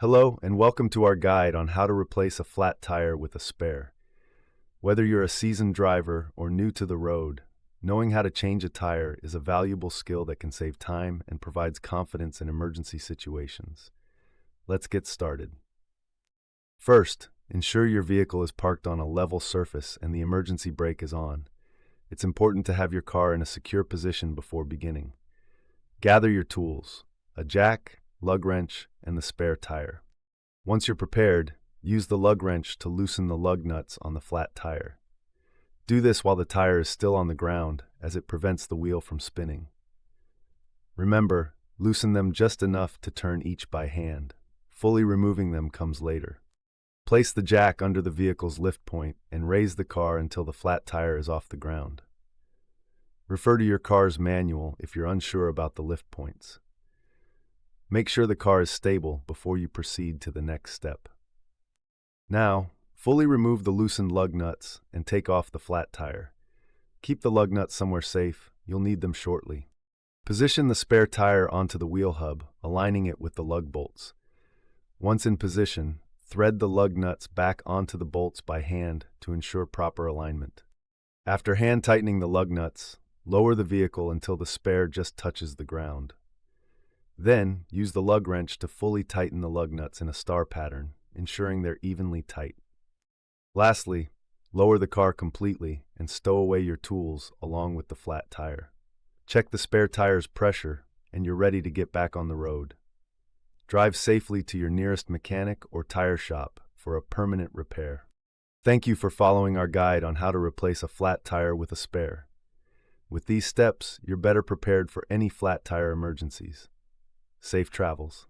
Hello, and welcome to our guide on how to replace a flat tire with a spare. Whether you're a seasoned driver or new to the road, knowing how to change a tire is a valuable skill that can save time and provides confidence in emergency situations. Let's get started. First, ensure your vehicle is parked on a level surface and the emergency brake is on. It's important to have your car in a secure position before beginning. Gather your tools: a jack, lug wrench, and the spare tire. Once you're prepared, use the lug wrench to loosen the lug nuts on the flat tire. Do this while the tire is still on the ground, as it prevents the wheel from spinning. Remember, loosen them just enough to turn each by hand. Fully removing them comes later. Place the jack under the vehicle's lift point and raise the car until the flat tire is off the ground. Refer to your car's manual if you're unsure about the lift points. Make sure the car is stable before you proceed to the next step. Now, fully remove the loosened lug nuts and take off the flat tire. Keep the lug nuts somewhere safe, you'll need them shortly. Position the spare tire onto the wheel hub, aligning it with the lug bolts. Once in position, thread the lug nuts back onto the bolts by hand to ensure proper alignment. After hand tightening the lug nuts, lower the vehicle until the spare just touches the ground. Then, use the lug wrench to fully tighten the lug nuts in a star pattern, ensuring they're evenly tight. Lastly, lower the car completely and stow away your tools along with the flat tire. Check the spare tire's pressure, and you're ready to get back on the road. Drive safely to your nearest mechanic or tire shop for a permanent repair. Thank you for following our guide on how to replace a flat tire with a spare. With these steps, you're better prepared for any flat tire emergencies. Safe travels.